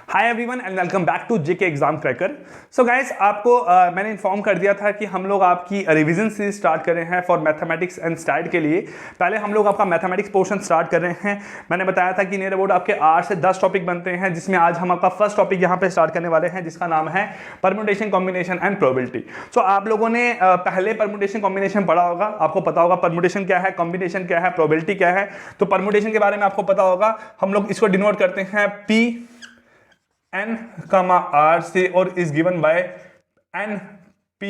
Hi everyone and welcome back to JK exam cracker. So guys, आपको मैंने inform कर दिया था कि हम लोग आपकी रिवीजन सीरीज स्टार्ट कर रहे हैं फॉर मैथमेटिक्स एंड स्टैट के लिए। पहले हम लोग आपका मैथमेटिक्स पोर्शन स्टार्ट कर रहे हैं। मैंने बताया था कि नियर अबाउट आपके 8 से 10 टॉपिक बनते हैं, जिसमें आज हम आपका फर्स्ट टॉपिक यहाँ पे स्टार्ट करने वाले हैं, जिसका नाम है परम्यूटेशन, कॉम्बिनेशन एंड प्रोबेबिलिटी। सो आप लोगों ने पहले परम्यूटेशन कॉम्बिनेशन पढ़ा होगा, आपको पता होगा परम्यूटेशन क्या है, कॉम्बिनेशन क्या है, प्रोबेबिलिटी क्या है। तो परम्यूटेशन के बारे में आपको पता होगा, हम लोग इसको डिनोट करते हैं P n r से और is given by n p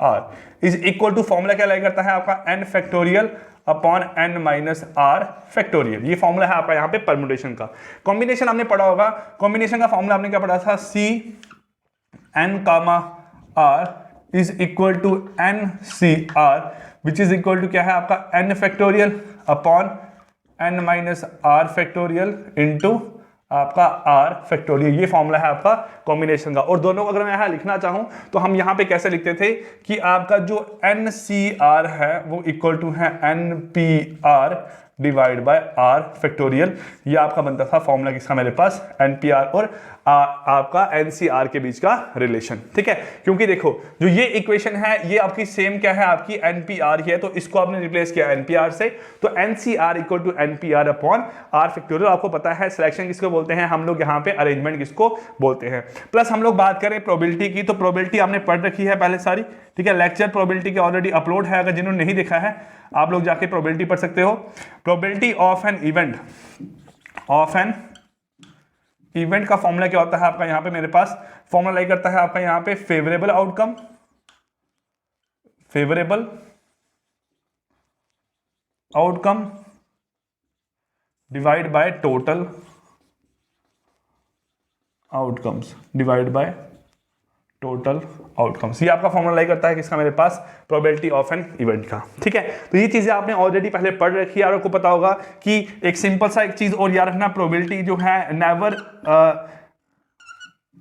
r is equal to formula क्या लाइक करता है आपका n factorial upon n minus r factorial. ये फॉर्मूला है आपका यहाँ पे परम्यूटेशन का। कॉम्बिनेशन आपने पढ़ा होगा, कॉम्बिनेशन का फॉर्मूला आपने क्या पढ़ा था, c n r is equal to n c r which is equal to क्या है आपका n factorial upon n minus r factorial into आपका r फैक्टोरियल। ये फॉर्मूला है आपका कॉम्बिनेशन का। और दोनों अगर मैं यहाँ लिखना चाहूं तो हम यहाँ पे कैसे लिखते थे कि आपका जो NCR है वो इक्वल टू है NPR divide by r factorial. ये आपका बनता था फॉर्मूला किसका मेरे पास, NPR और आपका NCR के बीच का रिलेशन। ठीक है, क्योंकि देखो जो ये इक्वेशन है ये आपकी सेम क्या है, आपकी NPR ही है, तो इसको आपने रिप्लेस किया NPR से, तो NCR equal to NPR upon r factorial. आपको पता है सिलेक्शन किसको बोलते हैं, हम लोग यहाँ पे अरेंजमेंट किसको बोलते हैं। प्लस हम लोग बात करें प्रोबेबिलिटी की, तो प्रोबेबिलिटी आपने पढ़ रखी है पहले सारी। ठीक है, लेक्चर प्रोबेबिलिटी के ऑलरेडी अपलोड है, अगर जिन्होंने नहीं देखा है आप लोग जाके प्रोबेबिलिटी पढ़ सकते हो। प्रोबेबिलिटी ऑफ एन इवेंट का फॉर्मूला क्या होता है आपका यहाँ पे मेरे पास, फॉर्मूला लाइक करता है आपका यहाँ पे favourable outcome divide by total outcomes divide by total outcomes. ये आपका फॉर्मूला लाइक करता है किसका मेरे पास, प्रोबेबिलिटी ऑफ एन इवेंट का। ठीक है, तो ये चीजें आपने ऑलरेडी पहले पढ़ रखी है और आपको पता होगा कि एक सिंपल सा एक चीज और याद रखना, प्रोबेबिलिटी जो है नेवर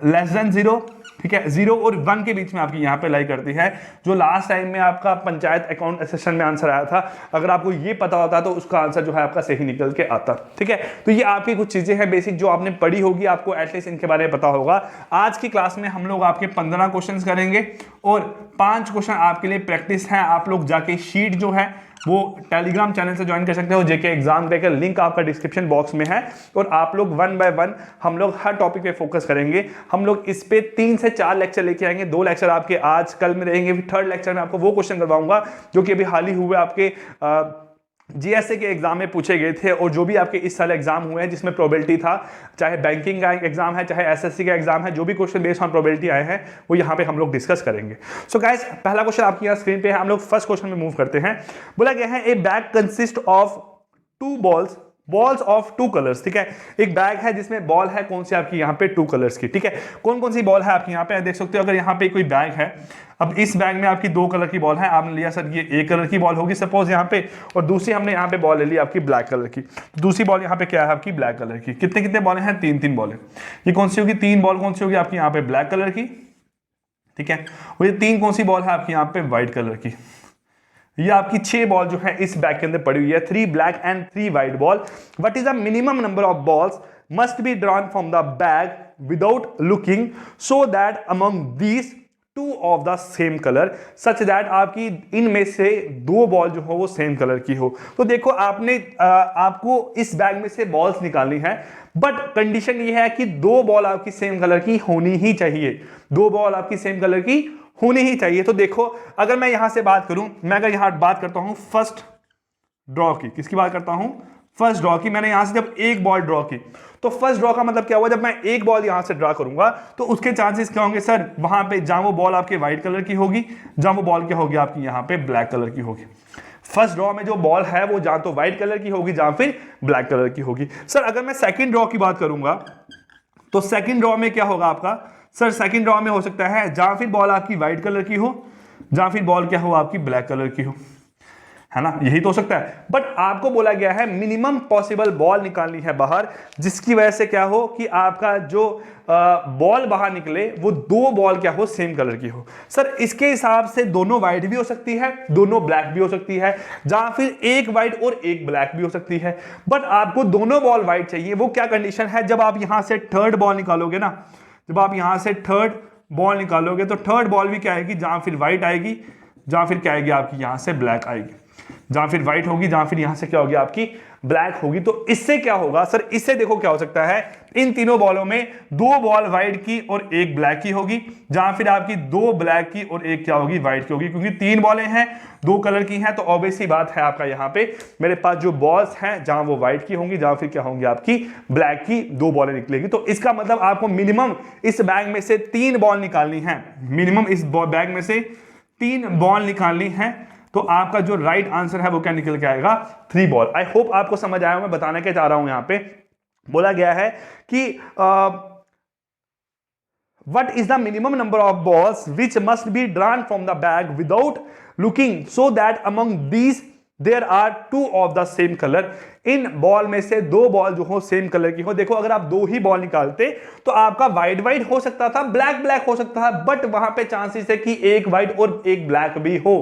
लेस देन 0। ठीक है, 0 और 1 के बीच में आपकी यहाँ पे लाई करती है। जो लास्ट टाइम में आपका पंचायत अकाउंट सेशन में आंसर आया था, अगर आपको ये पता होता तो उसका आंसर जो है आपका सही निकल के आता। ठीक है, तो ये आपकी कुछ चीजें हैं बेसिक जो आपने पढ़ी होगी, आपको एटलीस्ट इनके बारे में पता होगा। आज की क्लास में हम लोग आपके 15 क्वेश्चन करेंगे और 5 क्वेश्चन आपके लिए प्रैक्टिस है। आप लोग जाके शीट जो है वो टेलीग्राम चैनल से ज्वाइन कर सकते हो, जेके एग्जाम क्रैकर, लिंक आपका डिस्क्रिप्शन बॉक्स में है। और आप लोग 1 बाय 1 हम लोग हर टॉपिक पे फोकस करेंगे। हम लोग इस पे 3 से 4 लेक्चर लेके आएंगे। 2 लेक्चर आपके आज कल में रहेंगे, फिर थर्ड लेक्चर में आपको वो क्वेश्चन करवाऊंगा जो कि अभी हाल ही हुए आपके जीएसए के एग्जाम में पूछे गए थे, और जो भी आपके इस साल एग्जाम हुए हैं जिसमें प्रोबेबिलिटी था, चाहे बैंकिंग का एग्जाम है चाहे एसएससी का एग्जाम है, जो भी क्वेश्चन बेस्ड ऑन प्रोबेबिलिटी आए हैं वो यहाँ पे हम लोग डिस्कस करेंगे। सो गाइस, पहला क्वेश्चन आपकी यहाँ स्क्रीन पे है। हम लोग फर्स्ट क्वेश्चन में मूव करते हैं। बोला गया है ए bag consist of 2 balls of 2 colours. ठीक है, एक बैग है जिसमें बॉल है कौन सी आपकी यहाँ पे 2 कलर्स की। ठीक है, कौन कौन सी बॉल है आपकी यहाँ पे देख सकते हो। अगर यहाँ पे कोई बैग है, अब इस बैग में आपकी 2 कलर की बॉल है, आपने लिया सर ये एक कलर की बॉल होगी सपोज यहाँ पे, और दूसरी हमने यहाँ पे बॉल ले ली आपकी ब्लैक कलर की। दूसरी बॉल यहाँ पे क्या है आपकी ब्लैक कलर की। कितने कितने बॉलें हैं, 3 बॉलें। ये कौन सी होगी, 3 बॉल कौन सी होगी आपकी यहाँ पे ब्लैक कलर की। ठीक है, और ये 3 कौन सी बॉल है आपकी यहाँ पे व्हाइट कलर की। ये आपकी 6 बॉल जो है इस बैग के अंदर पड़ी हुई है, 3 black and 3 white ball. What is the minimum number of balls must be drawn from the bag without looking so that among these 2 of the same colour such that आपकी इनमें से 2 बॉल जो हो वो सेम कलर की हो। तो देखो आपने आपको इस बैग में से बॉल्स निकालनी है, बट कंडीशन ये है कि 2 बॉल आपकी सेम कलर की होनी ही चाहिए। 2 बॉल आपकी सेम कलर की होनी ही चाहिए। तो देखो अगर मैं यहां से बात करूं, मैं अगर यहां बात करता हूं फर्स्ट ड्रॉ की, किसकी बात करता हूं, फर्स्ट ड्रॉ की। मैंने यहां से जब एक बॉल ड्रॉ की, तो फर्स्ट ड्रॉ का मतलब क्या हुआ, जब मैं एक बॉल यहां से ड्रॉ करूंगा तो उसके चांसेस क्या होंगे सर, वहां पे जहां वो बॉल आपके व्हाइट कलर की होगी, जहां वो बॉल क्या होगी आपकी यहां पे ब्लैक कलर की होगी। फर्स्ट ड्रॉ में जो बॉल है वो जहां तो व्हाइट कलर की होगी जहां फिर ब्लैक कलर की होगी। सर अगर मैं सेकंड ड्रॉ की बात करूंगा तो सेकंड ड्रॉ में क्या होगा आपका, सर सेकंड ड्रॉ में हो सकता है जहां फिर बॉल आपकी व्हाइट कलर की हो, जहां फिर बॉल क्या हो आपकी ब्लैक कलर की हो। है ना, यही तो हो सकता है। बट आपको बोला गया है मिनिमम पॉसिबल बॉल निकालनी है बाहर, जिसकी वजह से क्या हो कि आपका जो बॉल बाहर निकले वो दो बॉल क्या हो, सेम कलर की हो। सर इसके हिसाब से दोनों व्हाइट भी हो सकती है, दोनों ब्लैक भी हो सकती है, जहां फिर एक व्हाइट और एक ब्लैक भी हो सकती है। बट आपको दोनों बॉल व्हाइट चाहिए। वो क्या कंडीशन है, जब आप यहां से थर्ड बॉल निकालोगे ना, जब आप यहां से थर्ड बॉल निकालोगे तो थर्ड बॉल भी क्या आएगी, जहां फिर व्हाइट आएगी, जहां फिर क्या आएगी आपकी यहां से ब्लैक आएगी, जहां फिर व्हाइट होगी, जहां फिर यहां से क्या होगी आपकी ब्लैक होगी। तो इससे क्या होगा सर, इससे देखो क्या हो सकता है, इन तीनों बॉलों में दो बॉल व्हाइट की और एक ब्लैक की होगी, जहां फिर आपकी दो ब्लैक की और एक क्या होगी, व्हाइट की होगी। क्योंकि तीन बॉलें हैं, दो कलर की हैं, तो ऑब्वियस सी बात है आपका यहां पे मेरे पास जो बॉल्स हैं जहां वो व्हाइट की होंगी, जहां फिर क्या होंगी आपकी ब्लैक की दो बॉलें निकलेगी। तो इसका मतलब आपको मिनिमम इस बैग में से तीन बॉल निकालनी है, मिनिमम इस बैग में से तीन बॉल निकालनी है। तो आपका जो राइट आंसर है वो क्या निकल के आएगा, 3 बॉल। आई होप आपको समझ आया। मैं बताना क्या चाह रहा हूं, यहां पे बोला गया है कि what is the minimum number of balls which must be drawn from the bag without looking so that among these there are two of the same color। In ball में से दो बॉल जो हो सेम कलर की हो। देखो अगर आप दो ही बॉल निकालते तो आपका व्हाइट व्हाइट हो सकता था, ब्लैक ब्लैक हो सकता था, बट वहां पे चांसेस है कि एक व्हाइट और एक ब्लैक भी हो।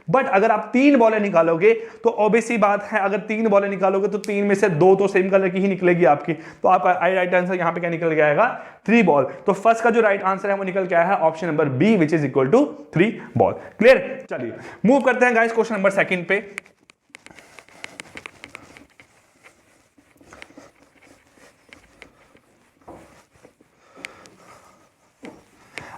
बट अगर आप तीन बॉलें निकालोगे तो ऑब्वियस सी बात है, अगर तीन बॉलें निकालोगे तो तीन में से दो तो सेम कलर की ही निकलेगी आपकी। तो आपका राइट आंसर यहां पे क्या निकल के आएगा, 3 बॉल। तो फर्स्ट का जो राइट आंसर है वो निकल के आया है option number B, which is equal to 3 ball. Clear. चलिए मूव करते हैं गाइस क्वेश्चन नंबर सेकंड पे।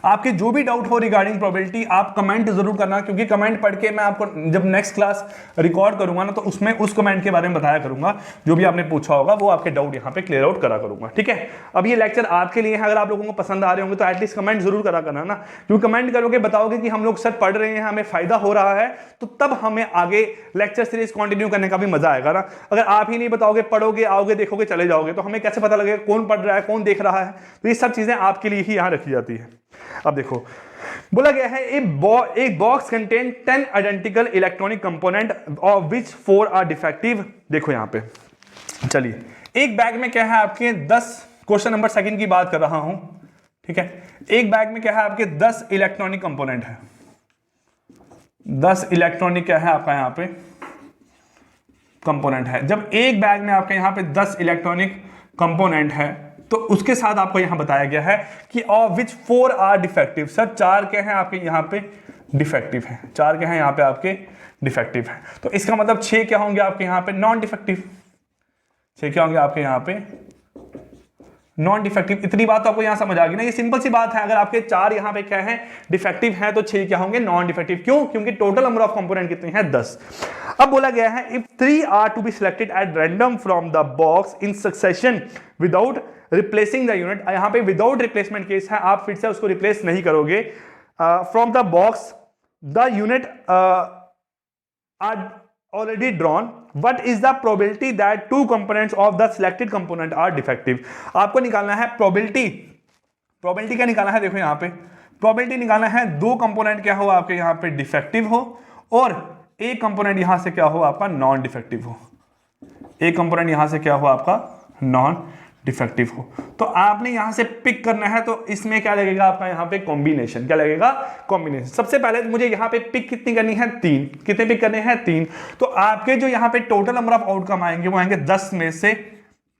आपके जो भी डाउट हो रिगार्डिंग प्रोबेबिलिटी आप कमेंट जरूर करना, क्योंकि कमेंट पढ़ के मैं आपको जब नेक्स्ट क्लास रिकॉर्ड करूंगा ना तो उसमें उस कमेंट के बारे में बताया करूंगा, जो भी आपने पूछा होगा वो आपके डाउट यहां पे क्लियर आउट करा करूंगा। ठीक है, अब ये लेक्चर आपके लिए है, अगर आप लोगों को पसंद आ रहे होंगे तो एटलीस्ट कमेंट जरूर करा करना ना, क्योंकि कमेंट करोगे बताओगे कि हम लोग सर पढ़ रहे हैं, हमें फायदा हो रहा है, तो तब हमें आगे लेक्चर सीरीज कंटिन्यू करने का भी मजा आएगा ना। अगर आप ही नहीं बताओगे, पढ़ोगे आओगे देखोगे चले जाओगे, तो हमें कैसे पता लगेगा कौन पढ़ रहा है कौन देख रहा है। तो ये सब चीजें आपके लिए ही यहां रखी जाती है। अब देखो बोला गया है एक box contain 10 identical electronic component of which 4 are defective. देखो यहां पे चलिए एक बैग में क्या है आपके 10, क्वेश्चन नंबर सेकंड की बात कर रहा हूं। ठीक है, एक बैग में क्या है आपके 10 इलेक्ट्रॉनिक कंपोनेंट है, 10 इलेक्ट्रॉनिक क्या है आपका यहां पे कंपोनेंट है। जब एक बैग में आपके यहां पे 10 इलेक्ट्रॉनिक कंपोनेंट है तो उसके साथ आपको यहां बताया गया है कि of which 4 are defective. Sir 4 क्या है आपके यहां पे डिफेक्टिव है, 4 क्या है यहां पे आपके डिफेक्टिव है। तो इसका मतलब 6 क्या होंगे आपके यहां पे नॉन डिफेक्टिव, 6 क्या होंगे आपके यहां पे नॉन डिफेक्टिव। इतनी बात तो आपको यहां समझ आ गई ना, ये सिंपल सी बात है। अगर आपके 4 यहां पे क्या है डिफेक्टिव है तो 6 क्या होंगे नॉन डिफेक्टिव। क्यों? क्योंकि टोटल नंबर ऑफ कंपोनेंट कितने हैं 10। अब बोला गया है if 3 are to be selected at random from the box in succession without replacing the unit. यहां पे विदाउट रिप्लेसमेंट केस है, आप फिर से उसको रिप्लेस नहीं करोगे। From the box the unit are already drawn, what is the probability that 2 components of the selected component are defective। आपको निकालना है प्रोबेबिलिटी क्या निकालना है, देखो यहां पे प्रोबेबिलिटी निकालना है 2 कंपोनेंट क्या हो आपके यहां पे डिफेक्टिव हो और एक कंपोनेंट यहां से क्या हो आपका नॉन डिफेक्टिव हो, एक कंपोनेंट यहां से क्या हो आपका नॉन डिफेक्टिव हो। तो आपने यहां से पिक करना है, तो इसमें क्या लगेगा आपका यहां पे कॉम्बिनेशन, क्या लगेगा कॉम्बिनेशन। सबसे पहले तो मुझे यहां पे पिक कितनी करनी है 3, कितने पिक करने हैं 3। तो आपके जो यहां पे टोटल नंबर ऑफ आउटकम आएंगे वो आएंगे 10 में से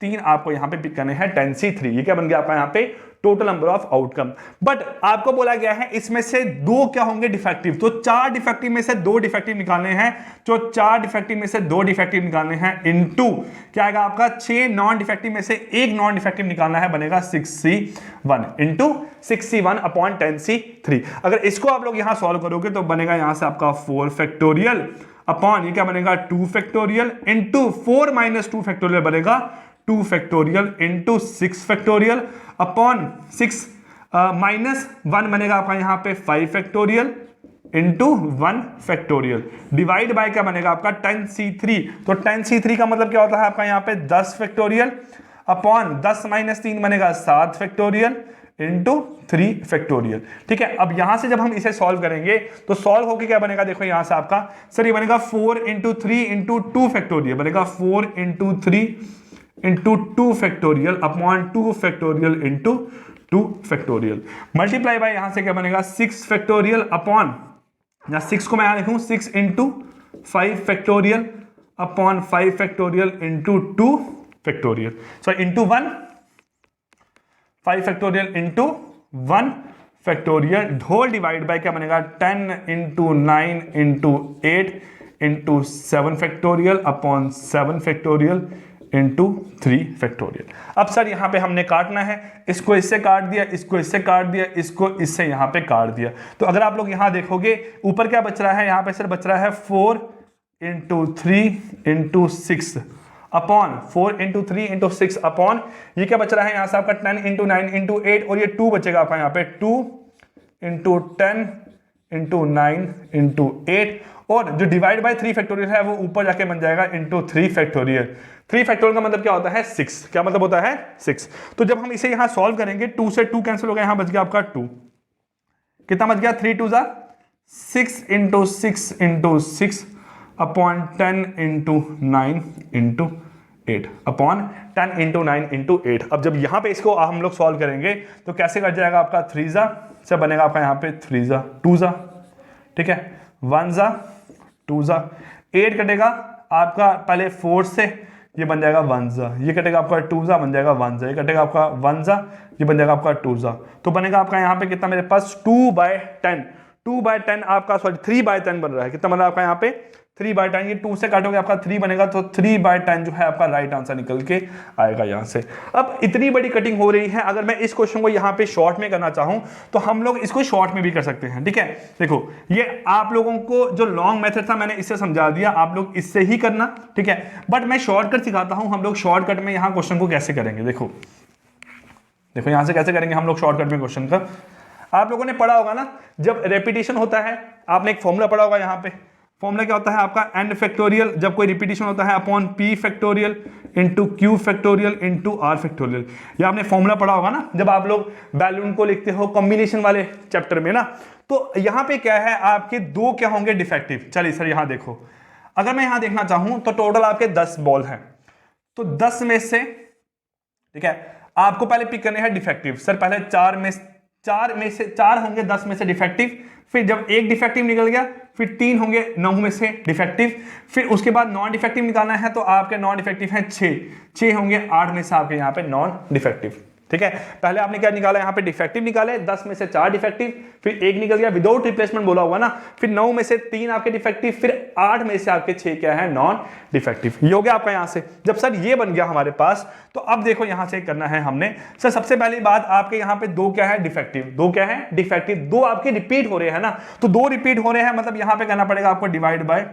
3 आपको यहां पे पिक करने हैं 10C3। ये क्या बन गया आपका यहां पे total number of outcome. But आपको बोला गया है इसमें से 2 क्या होंगे डिफेक्टिव, तो 4 डिफेक्टिव में से 2 डिफेक्टिव निकालने हैं, तो 4 डिफेक्टिव में से 2 डिफेक्टिव निकालने हैं इनटू क्या आएगा आपका 6 नॉन डिफेक्टिव में से 1 नॉन डिफेक्टिव निकालना है, बनेगा 6C1 into 6C1 upon 10C3। अगर इसको आप लोग यहां सॉल्व करोगे तो बनेगा यहां से आपका 4 फैक्टोरियल अपॉन ये क्या बनेगा 2 फैक्टोरियल इंटू 4 माइनस 2 फैक्टोरियल बनेगा 2 factorial into 6 factorial upon 6 minus 1 बनेगा आपका यहां पे 5 factorial into 1 factorial divide by क्या बनेगा आपका 10C3। तो 10C3 का मतलब क्या होता है आपका यहां पे 10 फैक्टोरियल अपॉन 10 माइनस 3 बनेगा 7 फैक्टोरियल इंटू 3 फैक्टोरियल। ठीक है, अब यहां से जब हम इसे सॉल्व करेंगे तो सॉल्व होके क्या बनेगा, देखो यहां से आपका सर ये बनेगा 4 इंटू 3 इंटू 2 फैक्टोरियल, बनेगा 4 into 3 into 2 factorial upon 2 factorial into 2 factorial, multiply by यहां से क्या बनेगा 6 फैक्टोरियल अपॉन, या 6 को मैं यहां लिखूं 6 into 5 factorial upon 5 factorial into 2 factorial, sorry into 1, 5 factorial into 1 factorial ढोल डिवाइड बाय क्या बनेगा 10 into 9 into 8 into 7 factorial upon 7 factorial into 3 factorial. अब सर यहाँ पे हमने काटना है, इसको इससे काट दिया, इसको इससे काट दिया, इसको इससे यहाँ पे काट दिया, तो अगर आप लोग यहाँ देखोगे ऊपर क्या बच रहा है, यहाँ पे सर बच रहा है 4 into 3 into 6 upon 4 into 3 into 6 upon ये क्या बच रहा है यहाँ से आपका 10 इंटू 9 इंटू 8 और ये 2 बचेगा आपका यहाँ पे 2 इंटू 10 इंटू 9 इंटू 8 और जो डिवाइड बाय 3 फैक्टोरियल है वो ऊपर जाके बन जाएगा इंटू 3 फैक्टोरियल। 3 फैक्टोरियल का मतलब क्या होता है 6, क्या मतलब होता है 6। तो जब हम इसे यहाँ सॉल्व करेंगे 2 से 2 कैंसिल हो गया, यहाँ बच गया आपका 2, कितना बच गया 3 2 6 into 6 into 6 upon 10 into 9 into 8 upon 10 into 9 into 8। अब जब यहाँ पे इसको हम लोग सॉल्व करेंगे तो कैसे कट जाएगा आपका 3 से बनेगा आपका यहाँ पे 3 2 ठीक है, 1 2 8 कटेगा आपका पहले 4 से, ये बन जाएगा 1 ये कटेगा आपका 2 बन जाएगा 1 ये कटेगा आपका 1 ये बन जाएगा आपका 2 तो बनेगा आपका यहाँ पे कितना मेरे पास 2/10 आपका सॉरी 3/10 बन रहा है, कितना बन रहा है आपका यहाँ पे 3/10, ये 2 से काटोगे आपका 3 बनेगा तो 3/10 जो है आपका राइट आंसर निकल के आएगा यहाँ से। अब इतनी बड़ी कटिंग हो रही है, अगर मैं इस क्वेश्चन को यहाँ पे शॉर्ट में करना चाहूँ तो हम लोग इसको शॉर्ट में भी कर सकते हैं। ठीक है, देखो ये आप लोगों को जो लॉन्ग मेथड था मैंने इससे समझा दिया, आप लोग इससे ही करना। ठीक है, बट मैं शॉर्टकट सिखाता हूँ, हम लोग शॉर्टकट में यहाँ क्वेश्चन को कैसे करेंगे। देखो यहाँ से कैसे करेंगे हम लोग शॉर्टकट में क्वेश्चन का। आप लोगों ने पढ़ा होगा ना, जब रेपिटेशन होता है आपने एक फॉर्मूला पढ़ा होगा, यहाँ पे फॉर्मूला क्या होता है आपका n फैक्टोरियल, जब कोई रिपीटिशन होता है upon p factorial into q factorial into r factorial. ये आपने फॉर्मूला पढ़ा होगा ना जब आप लोग बैलून को लिखते हो कॉम्बिनेशन वाले चैप्टर में ना। तो यहाँ पे क्या है आपके दो क्या होंगे डिफेक्टिव। चलिए सर यहाँ देखो, अगर मैं यहाँ देखना चाहूँ तो टोटल आपके 10 बॉल हैं, तो 10 में से ठीक है आपको पहले पिक करने हैं डिफेक्टिव। सर पहले 4 में से 4 होंगे 10 में से डिफेक्टिव, फिर जब एक डिफेक्टिव निकल गया फिर 3 होंगे 9 में से डिफेक्टिव, फिर उसके बाद नॉन डिफेक्टिव निकालना है तो आपके नॉन डिफेक्टिव हैं 6 होंगे 8 में से आपके यहाँ पे नॉन डिफेक्टिव। ठीक है, पहले आपने क्या निकाला यहाँ पे डिफेक्टिव निकाले, 10 में से 4 डिफेक्टिव, फिर एक निकल गया विदाउट रिप्लेसमेंट बोला हुआ ना, फिर 9 में से 3 आपके डिफेक्टिव, फिर 8 में से आपके 6 क्या है नॉन डिफेक्टिव। ये हो गया आपका यहाँ से। जब सर ये बन गया हमारे पास तो अब देखो यहाँ से करना है हमने, सर सबसे पहली बात आपके यहाँ पे 2 क्या है डिफेक्टिव, 2 क्या है डिफेक्टिव, 2 आपके रिपीट हो रहे हैं ना, तो 2 रिपीट हो रहे हैं मतलब यहाँ पे करना पड़ेगा आपको divide by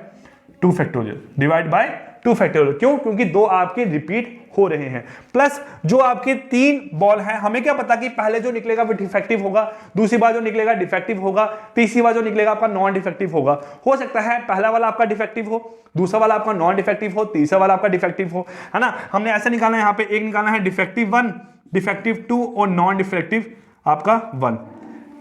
2 factorial, divide by 2 factorial. क्यों? क्योंकि 2 आपके रिपीट हो रहे हैं, प्लस जो आपके 3 बॉल हैं, हमें क्या पता कि पहले जो निकलेगा वो डिफेक्टिव होगा, दूसरी बार जो निकलेगा डिफेक्टिव होगा, तीसरी बार जो निकलेगा आपका नॉन डिफेक्टिव होगा। हो सकता है पहला वाला आपका डिफेक्टिव हो, दूसरा वाला आपका नॉन डिफेक्टिव हो, तीसरा वाला आपका डिफेक्टिव हो, है ना। हमने ऐसे निकालना है, यहाँ पे एक निकालना है डिफेक्टिव 1, डिफेक्टिव 2 और नॉन डिफेक्टिव आपका 1।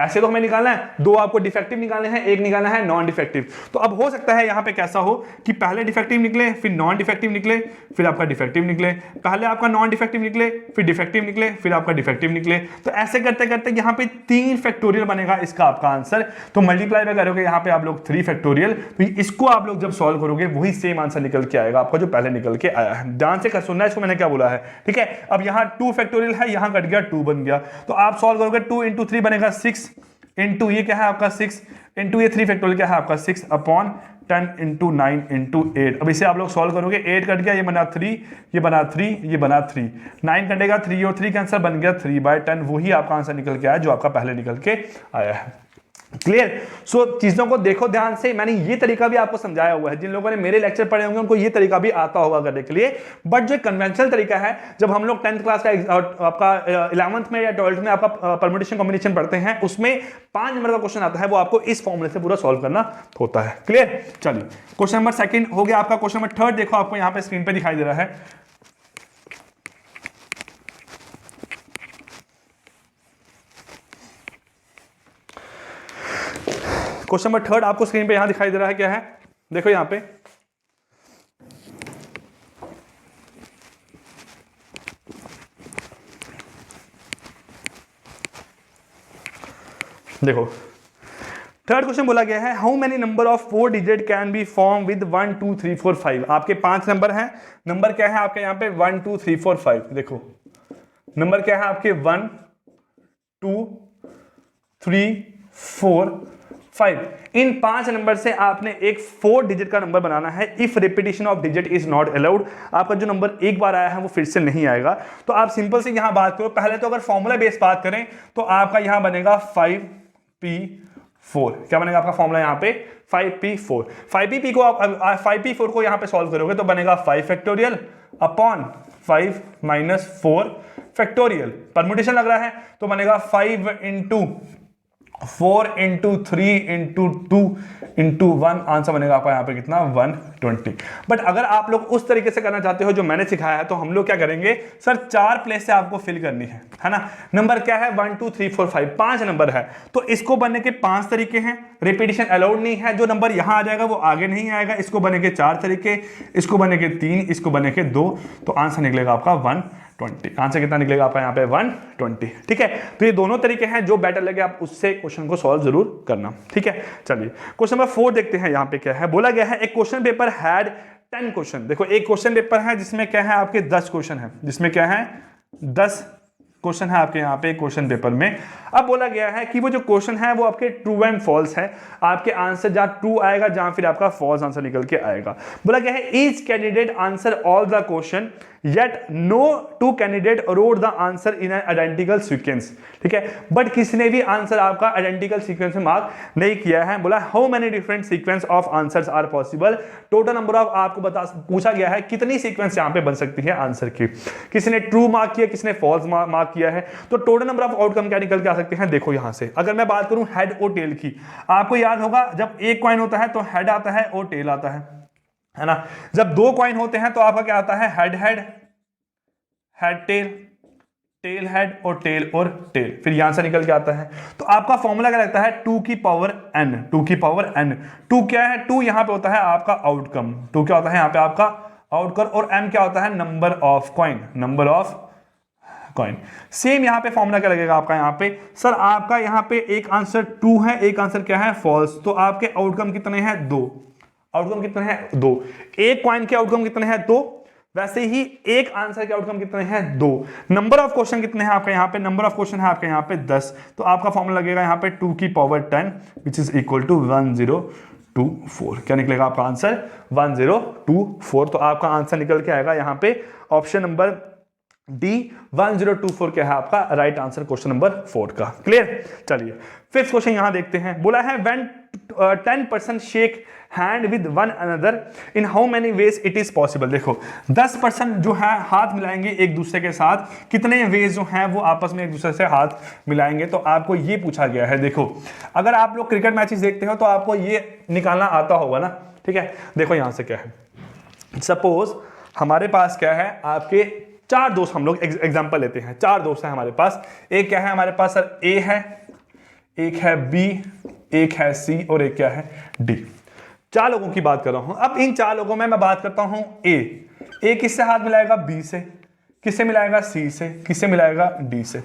ऐसे तो हमें निकालना है, 2 आपको डिफेक्टिव निकालने हैं, एक निकालना है नॉन डिफेक्टिव। तो अब हो सकता है यहाँ पे कैसा हो कि पहले डिफेक्टिव निकले, फिर नॉन डिफेक्टिव निकले, फिर आपका डिफेक्टिव निकले, पहले आपका नॉन डिफेक्टिव निकले, फिर डिफेक्टिव निकले, फिर आपका डिफेक्टिव निकले। तो ऐसे करते करते यहाँ पे 3 फैक्टोरियल बनेगा इसका आपका आंसर। तो मल्टीप्लाई में करोगे यहाँ पे आप लोग 3 फैक्टोरियल, तो इसको आप लोग जब सॉल्व करोगे वही सेम आंसर निकल के आएगा आपका जो पहले निकल के आया है। ध्यान से सुनना है इसको मैंने क्या बोला है। ठीक है, अब यहाँ 2 फैक्टोरियल है, यहाँ कट गया 2 बन गया, तो आप सॉल्व करोगे 2 इंटू 3 बनेगा 6 इंटू ये क्या है आपका 6 इंटू ये 3 फैक्टोरियल क्या है आपका 6 अपॉन 10 इंटू 9 इंटू 8। अब इसे आप लोग सॉल्व करोगे, 8 कट गया, ये बना 3, ये बना 3, ये बना 3, 9 कटेगा, 3 और 3 का आंसर बन गया 3/10। वही आपका आंसर निकल के आया जो आपका पहले निकल के आया है। क्लियर? सो चीजों को देखो ध्यान से, मैंने ये तरीका भी आपको समझाया हुआ है। जिन लोगों ने मेरे लेक्चर पढ़े होंगे उनको ये तरीका भी आता होगा करने के लिए। बट जो कन्वेंशनल तरीका है, जब हम लोग 10th क्लास का आपका 11th में या 12th में आपका परम्यूटेशन कॉम्बिनेशन पढ़ते हैं, उसमें 5 नंबर का क्वेश्चन आता है, वो आपको इस फॉर्मूले से पूरा सॉल्व करना होता है। क्लियर? चलिए क्वेश्चन नंबर 2 हो गया आपका। क्वेश्चन नंबर 3 देखो, आपको यहाँ पे स्क्रीन पे दिखाई दे रहा है। क्वेश्चन नंबर थर्ड आपको स्क्रीन पे यहां दिखाई दे रहा है, क्या है, देखो यहां पे देखो थर्ड क्वेश्चन बोला गया है, how many number of 4 digit can be form with 1 2 3 4 5। आपके 5 नंबर हैं, नंबर क्या है आपके यहाँ पे 1 2 3 4 5। देखो नंबर क्या है आपके 1 2 3 4 5। इन 5 नंबर से आपने एक 4 डिजिट का नंबर बनाना है। If repetition of digit is not allowed, आपका जो नंबर एक बार आया है वो फिर से नहीं आएगा। तो आप सिंपल से यहां बात करो, पहले तो अगर फॉर्मूला बेस बात करें तो आपका यहां बनेगा 5p4। क्या बनेगा आपका फॉर्मूला यहां पे 5p4। 5p4 को यहां पे सॉल्व करोगे तो बनेगा 5 factorial upon 5 minus 4 factorial. Permutation लग रहा है तो बनेगा 5 into 4 into 3 into 2 into 1। Answer बनेगा आपका यहाँ पे कितना 120। बट अगर आप लोग उस तरीके से करना चाहते हो जो मैंने सिखाया है तो हम लोग क्या करेंगे सर, 4 प्लेस से आपको फिल करनी है ना। नंबर क्या है 1 2 3 4 5, 5 नंबर है तो इसको बनने के 5 तरीके हैं। रिपीटिशन अलाउड नहीं है, जो नंबर यहां आ जाएगा वो आगे नहीं आएगा। इसको बनने के 4 तरीके, इसको बनने के 3, इसको बनने के 2, तो आंसर निकलेगा आपका 120। आंसर कितना निकलेगा आपका यहाँ पे 120। ठीक है, तो ये दोनों तरीके हैं, जो बेटर लगे आप उससे क्वेश्चन को सॉल्व जरूर करना। ठीक है, चलिए क्वेश्चन नंबर 4 देखते हैं। यहाँ पे क्या है बोला गया है, एक क्वेश्चन पेपर हैड 10 क्वेश्चन। देखो एक क्वेश्चन पेपर है जिसमें क्या है आपके 10 क्वेश्चन है, जिसमें क्या है 10 क्वेश्चन है आपके यहाँ पे क्वेश्चन पेपर में। अब बोला गया है कि वो जो क्वेश्चन है वो आपके ट्रू एंड फॉल्स है। आपके आंसर जहां ट्रू आएगा जहां फिर आपका फॉल्स आंसर निकल के आएगा। बोला गया है each candidate answer all the question yet no 2 candidate wrote the answer in an identical sequence. ठीक है, बट किसने भी आंसर आपका आइडेंटिकल सीक्वेंस में मार्क नहीं किया है। बोला how many different sequence of answers are possible. Total number of आपको पूछा गया है कितनी सीक्वेंस यहां पे बन सकती है आंसर की। किसने ट्रू मार्क किया, किसने फॉल्स मार्क किया है। तो टोटल नंबर ऑफ आउटकम क्या निकल के आ सकते हैं। देखो यहां से अगर मैं बात करूं हेड और टेल की, आपको याद होगा जब एक कॉइन होता है तो हेड आता है और टेल आता है ना। जब 2 कॉइन होते हैं तो आपका क्या आता है head head, head tail, tail head और टेल, फिर यहां से निकल के आता है। तो आपका फॉर्मूला क्या लगता है 2 की पावर n। 2 की पावर n, 2 क्या है 2 यहां पे होता है आपका आउटकम। 2 क्या होता है यहां पे आपका आउटकम, और m क्या होता है number of coin, number of coin. Same यहां पे फॉर्मूला क्या लगेगा आपका यहाँ पे, सर आपका यहाँ पे एक आंसर ट्रू है, एक आंसर क्या है फॉल्स, तो आपके आउटकम कितने हैं 2। आउटकम कितने हैं 2। एक कॉइन के आउटकम कितने हैं 2, वैसे ही एक आंसर के आउटकम कितने हैं 2। नंबर ऑफ क्वेश्चन कितने हैं आपके यहाँ पे, नंबर ऑफ क्वेश्चन है आपके यहाँ पे 10। तो आपका फॉर्मूला लगेगा यहाँ पे 2 की power 10 which is equal to 1024। क्या निकलेगा आपका आंसर 1024। तो आपका आंसर निकल के आएगा यहाँ पे ऑप्शन नंबर डी 1024 क्या है आपका राइट आंसर क्वेश्चन नंबर 4 का। क्लियर, चलिए फिफ्थ क्वेश्चन यहां देखते हैं। बोला है when 10% shake hand with one another in how many ways it is possible. देखो 10% जो है हाथ मिलाएंगे एक दूसरे के साथ, कितने वेज जो हैं वो आपस में एक दूसरे से हाथ मिलाएंगे। तो आपको ये पूछा गया है। देखो अगर आप लोग क्रिकेट मैचेस देखते हो तो आपको ये निकालना आता होगा ना। ठीक है, देखो यहां से क्या है, सपोज हमारे पास क्या है आपके 4 दोस्त, हम लोग एग्जांपल लेते हैं। 4 दोस्त हैं हमारे पास। एक क्या है हमारे पास सर ए है, एक है बी, एक है सी और एक क्या है डी। 4 लोगों की बात कर रहा हूं। अब इन 4 लोगों में मैं बात करता हूं ए किससे हाथ मिलाएगा बी से, किससे मिलाएगा सी से, किससे मिलाएगा डी से,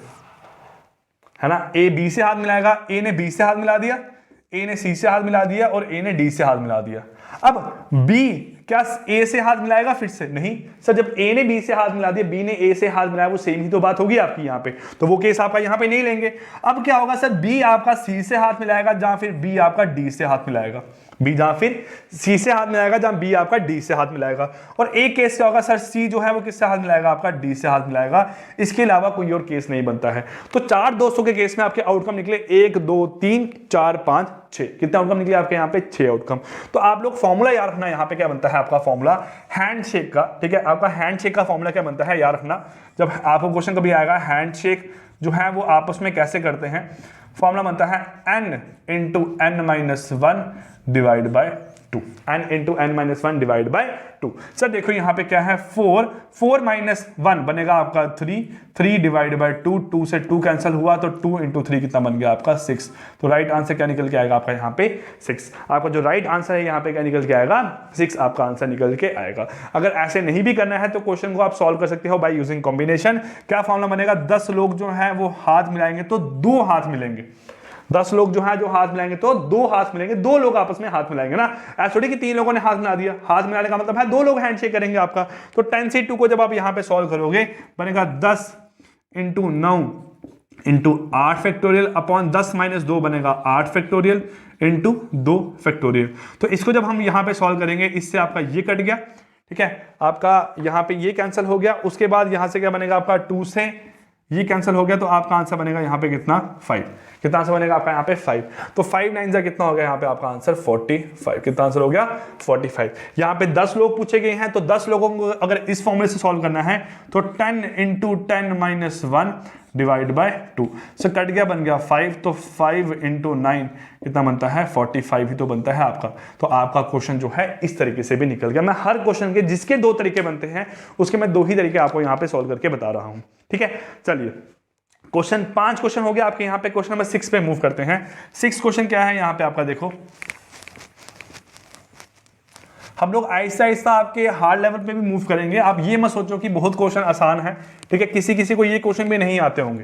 है ना। ए बी से हाथ मिलाएगा, ए ने बी से हाथ मिला दिया, ए ने सी से हाथ मिला दिया और ए ने डी से हाथ मिला दिया। अब बी क्या ए से हाथ मिलाएगा फिर से, नहीं सर। जब ए ने बी से हाथ मिला दिया, बी ने ए से हाथ मिलाया, वो सेम ही तो बात होगी आपकी यहाँ पे, तो वो केस आपका यहाँ पे नहीं लेंगे। अब क्या होगा सर, बी आपका सी से हाथ मिलाएगा जहां फिर बी आपका डी से हाथ मिलाएगा, बी जहां फिर सी से हाथ मिलाएगा जहां बी आपका डी से हाथ मिलाएगा। और एक केस क्या होगा सर, सी जो है वो किससे हाथ मिलाएगा, आपका डी से हाथ मिलाएगा। इसके अलावा कोई और केस नहीं बनता है। तो 4 दोस्तों के केस में आपके आउटकम निकले 1 2 3 4 5 6। कितने आउटकम निकले आपके यहाँ पे 6 आउटकम। तो आप लोग फॉर्मूला याद रखना, यहाँ पे क्या बनता है आपका फॉर्मूला हैंडशेक का। ठीक है, आपका हैंडशेक का फॉर्मूला क्या बनता है याद रखना। जब आपको क्वेश्चन कभी आएगा हैंडशेक जो है वो आपस में कैसे करते हैं, फॉर्मूला बनता है n × n - 1 divide by 2, n into n minus one divide by 2। Sir देखो यहाँ पे क्या है 4, 4 माइनस 1 बनेगा आपका 3, 3 डिवाइड बाय 2, 2 से 2 कैंसिल हुआ तो 2 इंटू 3 कितना बन गया आपका 6। तो राइट आंसर क्या निकल के आएगा आपका यहाँ पे 6। आपका जो राइट आंसर है यहाँ पे क्या निकल के आएगा 6 आपका आंसर निकल के आएगा। अगर ऐसे नहीं भी करना है तो क्वेश्चन को आप सॉल्व कर सकते हो बाय यूजिंग कॉम्बिनेशन। क्या फॉर्मूला बनेगा, 10 लोग जो है वो हाथ मिलाएंगे तो 2 हाथ मिलेंगे। 10 लोग जो है जो हाथ मिलाएंगे तो 2 हाथ मिलेंगे, 2 लोग आपस में हाथ मिलाएंगे ना, ऐसा थोड़ी कि 3 लोगों ने हाथ मिला दिया। हाथ मिलाने का मतलब है 2 लोग हैंडशेक करेंगे आपका। तो 10 से 2 को जब आप यहां पे सॉल्व करोगे बनेगा 10 into 9 into 8 factorial upon 10 minus 2 बनेगा 8 फैक्टोरियल इंटू 2 फैक्टोरियल। तो इसको जब हम यहां पे सॉल्व करेंगे इससे आपका ये कट गया, ठीक है, आपका यहां पे ये कैंसिल हो गया। उसके बाद यहां से क्या बनेगा आपका 2 से ये कैंसिल हो गया तो आपका आंसर बनेगा यहाँ पे कितना 5। कितना आंसर बनेगा आपका यहाँ पे 5। तो 5 9 जा कितना हो गया यहाँ पे आपका आंसर 45। कितना आंसर हो गया 45। यहाँ पे 10 लोग पूछे गए हैं तो 10 लोगों को अगर इस फॉर्मूले से सॉल्व करना है तो 10 इंटू 10 माइनस 1 डिवाइड बाय 2 से कट गया, बन गया 5। तो 5 इंटू 9 कितना बनता है 45 ही तो बनता है आपका। तो आपका क्वेश्चन जो है इस तरीके से भी निकल गया। मैं हर क्वेश्चन के जिसके 2 तरीके बनते हैं उसके मैं 2 ही तरीके आपको यहाँ पे सॉल्व करके बता रहा हूँ, ठीक है। चलिए क्वेश्चन 5 क्वेश्चन हो गया आपके यहाँ पे। क्वेश्चन नंबर 6 पे मूव करते हैं। 6 क्वेश्चन क्या है यहाँ पे आपका देखो, हम लोग आहिस्ता आहिस्ता आपके हार्ड लेवल पे भी मूव करेंगे। आप ये मत सोचो कि बहुत क्वेश्चन आसान है, ठीक है, किसी किसी को ये क्वेश्चन भी नहीं आते होंगे,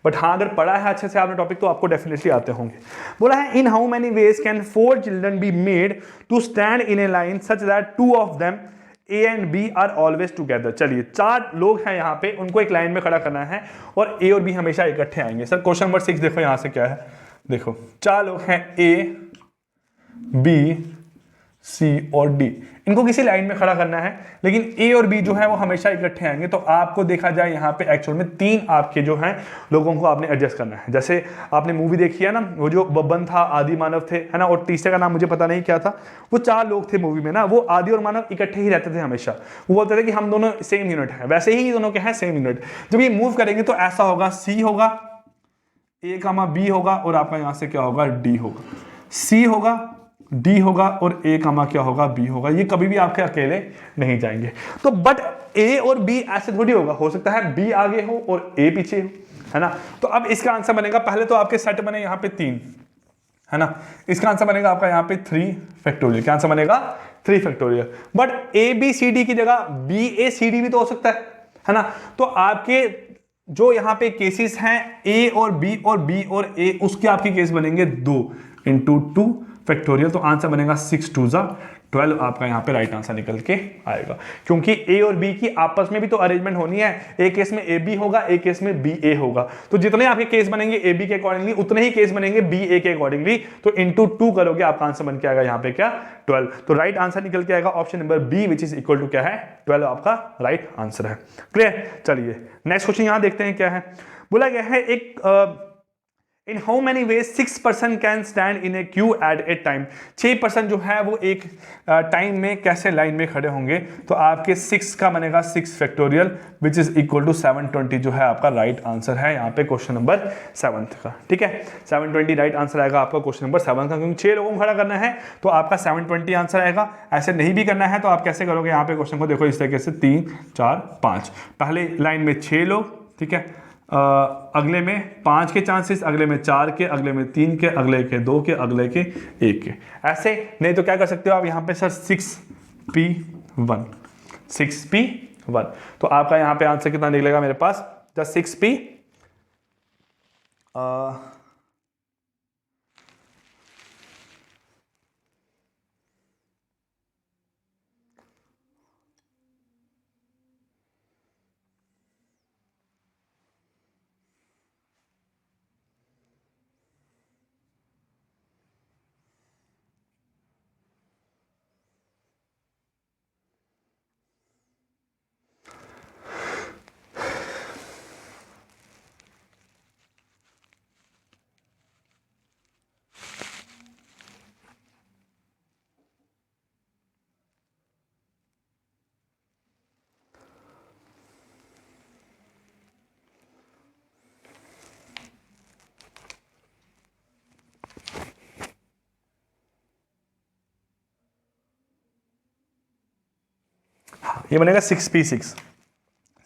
बट हाँ अगर पढ़ा है अच्छे से आपने टॉपिक तो आपको डेफिनेटली आते होंगे। बोला है in how many ways can 4 children be made to stand in a line such that 2 of them A and B are always together. चलिए 4 लोग हैं यहाँ पे, उनको एक लाइन में खड़ा करना है और ए और बी हमेशा इकट्ठे आएंगे। सर क्वेश्चन नंबर 6 देखो यहाँ से क्या है, देखो 4 लोग हैं ए बी सी और डी, इनको किसी लाइन में खड़ा करना है, लेकिन ए और बी जो है वो हमेशा इकट्ठे आएंगे। तो आपको देखा जाए यहाँ पे एक्चुअल में 3 आपके जो हैं लोगों को आपने एडजस्ट करना है। जैसे आपने मूवी देखी है ना, वो जो बब्बन था, आदि मानव थे, है ना, और तीसरे का नाम मुझे पता नहीं क्या था, वो 4 लोग थे मूवी में ना, वो आदि और मानव इकट्ठे ही रहते थे हमेशा। वो बोलते थे कि हम दोनों सेम यूनिट है, वैसे ही दोनों के हैं सेम यूनिट। जब ये मूव करेंगे तो ऐसा होगा, सी होगा, ए कामा बी होगा और आपका यहाँ से क्या होगा डी होगा, सी होगा, डी होगा और ए कामा क्या होगा बी होगा। ये कभी भी आपके अकेले नहीं जाएंगे। तो बट ए और बी ऐसे थोड़ी होगा, हो सकता है बी आगे हो और ए पीछे हो, है ना। तो अब इसका आंसर बनेगा, पहले तो आपके सेट बने यहाँ पे 3, है ना, इसका आंसर बनेगा आपका यहाँ पे 3 फैक्टोरियल। क्या आंसर बनेगा 3 factorial. But A B C D की जगह बी ए सी डी भी तो हो सकता है ना। तो आपके जो यहाँ पे केसेस हैं ए और बी और ए, उसके आपके केस बनेंगे 2 इंटू 2 फैक्टोरियल। तो आंसर बनेगा 6 2 जा 12 आपका यहाँ पे राइट आंसर निकल के आएगा। क्योंकि ए और बी की आपस में भी तो अरेंजमेंट होनी है, एक केस में ए बी होगा, एक केस में बी ए होगा। तो जितने आपके केस बनेंगे ए बी के अकॉर्डिंगली उतने ही केस बनेंगे बी ए के अकॉर्डिंगली। तो इंटू 2 करोगे आपका आंसर बन के आएगा यहाँ पे क्या 12। तो राइट आंसर निकल के आएगा option number B which is equal to क्या है 12 आपका राइट आंसर है। क्लियर। चलिए नेक्स्ट क्वेश्चन यहाँ देखते हैं क्या है। बोला गया है एक in how many ways 6 person can stand in a queue at a time. 6 person जो है वो एक टाइम में कैसे लाइन में खड़े होंगे। तो आपके 6 का बनेगा 6 factorial which is equal to 720 जो है आपका राइट आंसर है यहाँ पे क्वेश्चन नंबर 7 का, ठीक है। 720 राइट आंसर आएगा आपका क्वेश्चन नंबर 7 का, क्योंकि 6 लोगों को खड़ा करना है तो आपका 720 आंसर आएगा। ऐसे नहीं भी करना है तो आप कैसे करोगे, यहाँ पे क्वेश्चन को देखो इस तरीके से 3 4 5, पहले लाइन में 6 लोग, ठीक है, अगले में 5 के चांसेस, अगले में 4 के, अगले में 3 के, अगले के 2 के, अगले के 1 के। ऐसे नहीं तो क्या कर सकते हो आप यहाँ पे सर 6p1 6p1। तो आपका यहाँ पे आंसर कितना निकलेगा मेरे पास, द 6p ये बनेगा 6p6,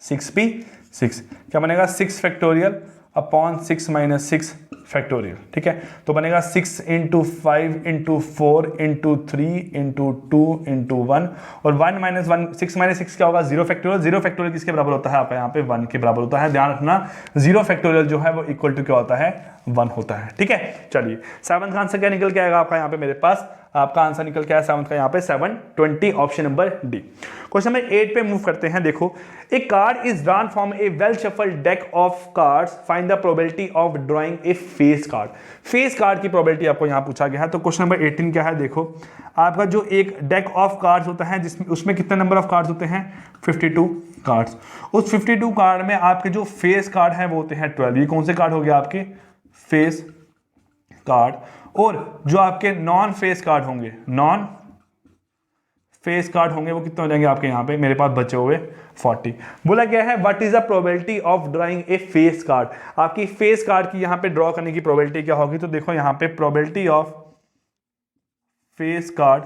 6p6 क्या बनेगा 6 फैक्टोरियल अपॉन 6 माइनस 6 फैक्टोरियल, ठीक है। तो बनेगा 6 into 5 into 4 into 3 into 2 into 1 और 1 माइनस 1, 6 माइनस 6 क्या होगा 0 फैक्टोरियल। 0 फैक्टोरियल किसके बराबर होता है आपका यहाँ पे 1 के बराबर होता है। ध्यान रखना 0 फैक्टोरियल जो है वो इक्वल टू क्या होता है 1 होता है, ठीक है। चलिए 7th का आंसर क्या निकल के आएगा आपका यहाँ पे मेरे पास, आपका आंसर निकल के आया 7th का यहाँ पे 720, option number D. Question number 8 पे मूव करते हैं। देखो, a card is drawn from a well shuffled deck of cards, find the probability of drawing a face card. Face card की प्रोबेबिलिटी आपको यहाँ पूछा गया है। तो क्वेश्चन नंबर 18 क्या है, देखो आपका जो एक डेक ऑफ कार्ड्स होता है जिसमें उसमें कितने नंबर ऑफ कार्ड्स होते हैं 52 कार्ड्स। उस 52 कार्ड में आपके जो फेस कार्ड हैं वो होते हैं 12। ये कौन से कार्ड हो गए आपके फेस कार्ड। और जो आपके नॉन फेस कार्ड होंगे, नॉन फेस कार्ड होंगे वो कितने हो जाएंगे आपके यहाँ पे मेरे पास बचे हुए 40। बोला गया है what is the probability of drawing A face card. आपकी फेस कार्ड की यहाँ पे ड्रॉ करने की प्रोबेबिलिटी क्या होगी, तो देखो यहाँ पे प्रोबेबिलिटी ऑफ फेस कार्ड,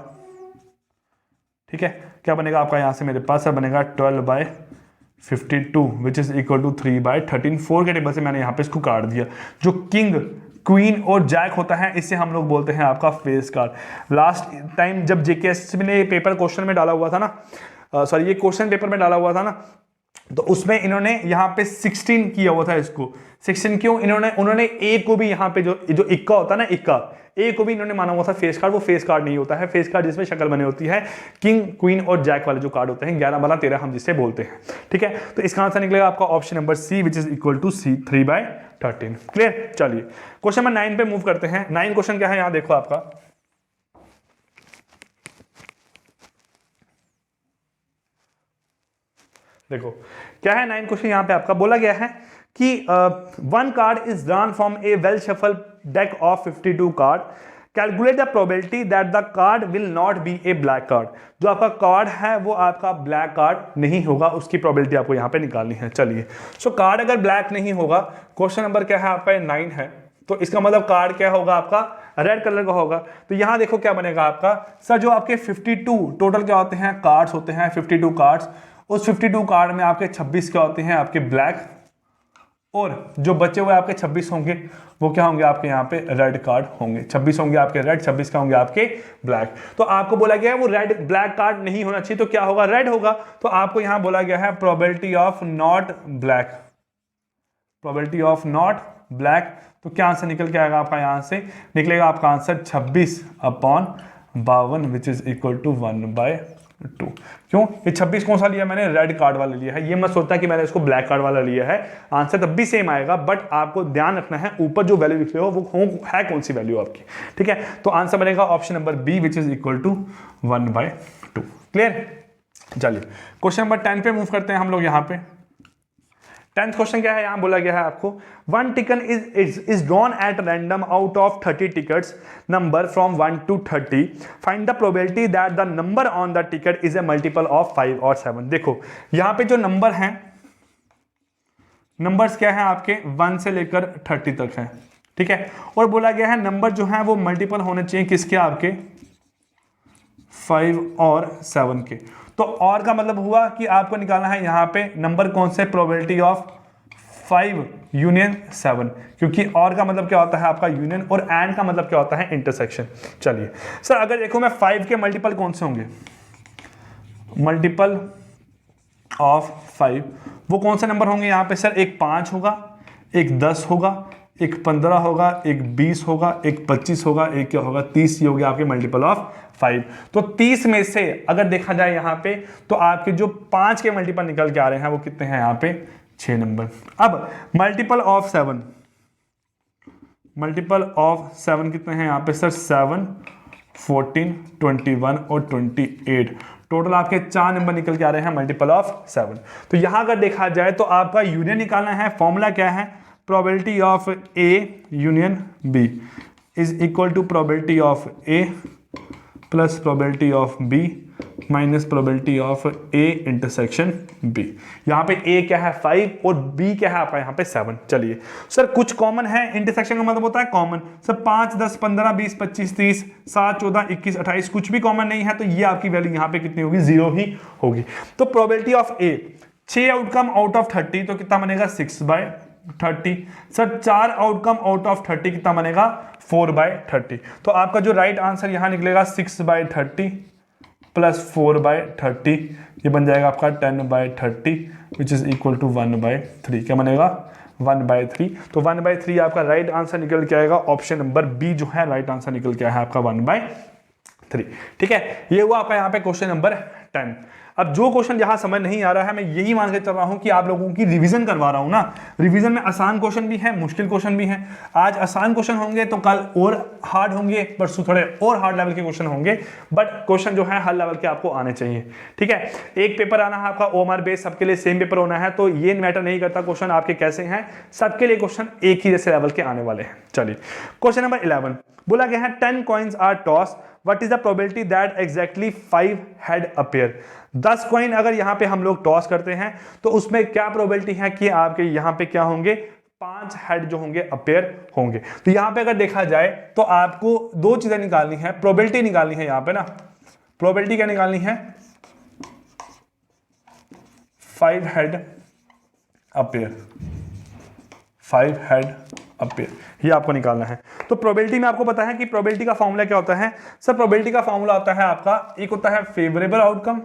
ठीक है, क्या बनेगा आपका यहाँ से मेरे पास बनेगा 12/52 विच इज इक्वल टू 3/13। 4 के टेबल से मैंने यहाँ पे इसको काट दिया। जो किंग क्वीन और जैक होता है इसे हम लोग बोलते हैं आपका फेस कार्ड। लास्ट टाइम जब जेकेएसएससी ने पेपर क्वेश्चन में डाला हुआ था ना, सॉरी ये क्वेश्चन पेपर में डाला हुआ था ना, तो उसमें इन्होंने यहाँ पे 16 किया हुआ था इसको। 16 क्यों, उन्होंने ए को भी यहाँ पे जो इक्का होता है ना, इक्का ए को भी इन्होंने माना हुआ था फेस कार्ड। वो फेस कार्ड नहीं होता है। फेस कार्ड जिसमें शक्ल बनी होती है किंग क्वीन और जैक वाले जो कार्ड होते हैं 11 12 13 हम जिसे बोलते हैं, ठीक है। तो इसका आंसर निकलेगा आपका option number C which is equal to C 3/13। Clear. चलिए क्वेश्चन नंबर 9 पे मूव करते हैं। 9 क्वेश्चन क्या है यहाँ देखो आपका, देखो क्या है 9 क्वेश्चन यहाँ पे आपका बोला गया है कि one card is drawn from a well shuffle deck of 52 card, calculate the probability that the card will not be A black card. जो आपका कार्ड है वो आपका ब्लैक कार्ड नहीं होगा, उसकी प्रोबेबिलिटी आपको यहाँ पे निकालनी है। चलिए सो कार्ड अगर ब्लैक नहीं होगा, क्वेश्चन नंबर क्या है आपका 9 है, तो इसका मतलब कार्ड क्या होगा आपका रेड कलर का होगा। तो यहां देखो क्या बनेगा आपका सर, जो आपके 52 टोटल क्या होते हैं कार्ड्स होते हैं 52 कार्ड्स। उस 52 कार्ड में आपके 26 क्या होते हैं आपके ब्लैक, और जो बचे हुए आपके 26 होंगे वो क्या होंगे आपके यहाँ पे रेड कार्ड होंगे। 26 होंगे आपके रेड, 26 क्या होंगे आपके ब्लैक। तो आपको बोला गया है वो रेड ब्लैक कार्ड नहीं होना चाहिए, तो क्या होगा रेड होगा। तो आपको यहाँ बोला गया है probability of not black, probability of not black. तो क्या आंसर निकल के आएगा आपका, यहाँ से निकलेगा आपका answer 26/52 which is equal to 1/2। क्यों, ये 26 कौन सा लिया मैंने, रेड कार्ड वाला लिया है। ये मत सोचता कि मैंने इसको ब्लैक कार्ड वाला लिया है, आंसर तब भी सेम आएगा, बट आपको ध्यान रखना है ऊपर जो वैल्यू लिख रहे हो वो है कौन सी वैल्यू आपकी, ठीक है। तो आंसर बनेगा option number B which is equal to 1/2। Clear. चलिए क्वेश्चन नंबर 10 पे मूव करते हैं हम लोग। यहाँ पे 10th क्वेश्चन क्या है, यहां बोला गया है आपको one ticket is drawn at random out of 30 tickets number from 1 to 30, find the probability that the number on the ticket is a multiple of 5 और 7। देखो यहां पे जो नंबर हैं, नंबर्स क्या है आपके 1 से लेकर 30 तक हैं, ठीक है। और बोला गया है नंबर जो है वो मल्टीपल होने चाहिए किसके, आपके 5 और 7 के। तो और का मतलब हुआ कि आपको निकालना है यहाँ पे नंबर कौन से, प्रोबेबिलिटी ऑफ 5 यूनियन 7, क्योंकि और का मतलब क्या होता है आपका यूनियन, और एंड का मतलब क्या होता है इंटरसेक्शन। चलिए सर अगर देखो मैं 5 के मल्टीपल कौन से होंगे, मल्टीपल ऑफ 5 वो कौन से नंबर होंगे यहाँ पे सर, एक 5 होगा, एक 10 होगा, एक 15 होगा, एक 20 होगा, एक 25 होगा, एक क्या होगा 30। ये हो गया आपके मल्टीपल ऑफ 5। तो 30 में से अगर देखा जाए यहाँ पे तो आपके जो 5 के मल्टीपल निकल के आ रहे हैं वो कितने हैं यहाँ पे 6 नंबर। अब मल्टीपल ऑफ 7, मल्टीपल ऑफ 7 कितने हैं यहाँ पे सर 7, 14, 21 और 28। टोटल आपके 4 नंबर निकल के आ रहे हैं मल्टीपल ऑफ 7। तो यहां अगर देखा जाए तो आपका यूनियन निकालना है, फॉर्मूला क्या है, probability of A union B is equal to probability of A plus probability of B minus probability of A intersection B. यहाँ पे ए क्या है 5 और बी क्या है आपका यहाँ पे 7। चलिए सर कुछ कॉमन है, इंटरसेक्शन का मतलब होता है कॉमन। सर 5, 10, 15, 20, 25, 30, 7, 14, 21, 28 कुछ भी कॉमन नहीं है, तो ये आपकी वैल्यू यहाँ पे कितनी होगी, 0 ही होगी। तो probability of A 6 outcome out of 30 तो कितना बनेगा 6/30। सर 4 आउटकम आउट ऑफ 30 कितना बनेगा 4/30। तो आपका जो राइट आंसर यहाँ निकलेगा 6/30 प्लस 4/30, ये बन जाएगा आपका 10/30 विच इज इक्वल टू 1/3। क्या बनेगा 1/3। तो 1/3 आपका राइट आंसर निकल के आएगा। ऑप्शन नंबर बी जो है राइट आंसर निकल के आया है आपका 1/3। ठीक है, ये हुआ आपका यहाँ पे क्वेश्चन नंबर 10। अब जो क्वेश्चन यहां समझ नहीं आ रहा है, मैं यही मान के चल रहा हूं कि आप लोगों की रिवीजन करवा रहा हूं ना। रिवीजन में आसान क्वेश्चन भी है, मुश्किल क्वेश्चन भी है। आज आसान क्वेश्चन होंगे तो कल और हार्ड होंगे, परसों थोड़े और हार्ड लेवल के क्वेश्चन होंगे, बट क्वेश्चन जो है हर लेवल के आपको आने चाहिए। ठीक है, एक पेपर आना है आपका ओएमआर बेस, सबके लिए सेम पेपर होना है, तो ये मैटर नहीं करता क्वेश्चन आपके कैसे हैं, सबके लिए क्वेश्चन एक ही जैसे लेवल के आने वाले हैं। चलिए क्वेश्चन नंबर 11 बोला गया है 10 coins are toss, what is the probability that exactly 5 head appear. 10 coin अगर यहां पे हम लोग टॉस करते हैं तो उसमें क्या प्रोबेबिलिटी है कि आपके यहां पे क्या होंगे, 5 हेड जो होंगे अपीयर होंगे। तो यहां पे अगर देखा जाए तो आपको दो चीजें निकालनी है, प्रोबेबिलिटी निकालनी है यहां पे ना। प्रोबेबिलिटी क्या निकालनी है, 5 हेड अपीयर, 5 हेड अपीयर, ये आपको निकालना है। तो प्रोबेबिलिटी में आपको पता है कि प्रोबेबिलिटी का फॉर्मूला क्या होता है। सर प्रोबेबिलिटी का फॉर्मूला होता है आपका, एक होता है favourable outcome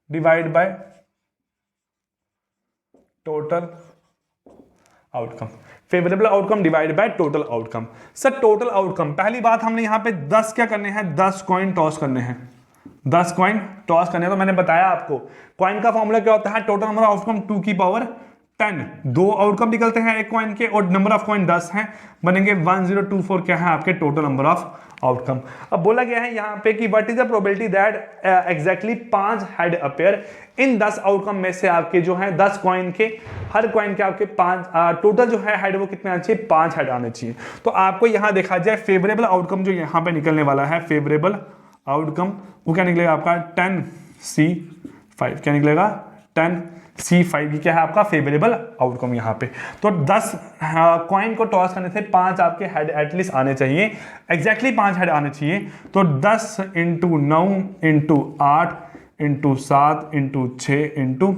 divide by total outcome. Favourable outcome divide by total outcome. Sir total outcome, पहली बात हमने यहां पे 10 क्या करने हैं, 10 कॉइन टॉस करने हैं, 10 कॉइन टॉस करने हैं। तो मैंने बताया आपको कॉइन का फॉर्मूला क्या होता है, टोटल नंबर ऑफ आउटकम 2 की पावर 10। 2 आउटकम निकलते हैं एक कॉइन के और नंबर ऑफ कॉइन 10 हैं, बनेंगे 1024 क्या है आपके टोटल नंबर ऑफ आउटकम। अब बोला गया है यहां पे कि what is the probability that exactly 5 head appear. In 10 outcome में से आपके जो है 10 कॉइन के, हर कॉइन के आपके 5 टोटल जो है हेड वो कितने आने चाहिए, 5 हेड आने चाहिए। तो आपको यहां देखा जाए फेवरेबल आउटकम जो यहां पे निकलने वाला है, फेवरेबल आउटकम वो क्या निकलेगा आपका 10C5। क्या निकलेगा 10C5, ये क्या है आपका फेवरेबल आउटकम यहाँ पे। तो 10 कॉइन को टॉस करने से 5 आपके हेड एटलीस्ट आने चाहिए, एग्जैक्टली 5 हेड आने चाहिए। तो 10 × 9 × 8 × 7 × 6 ×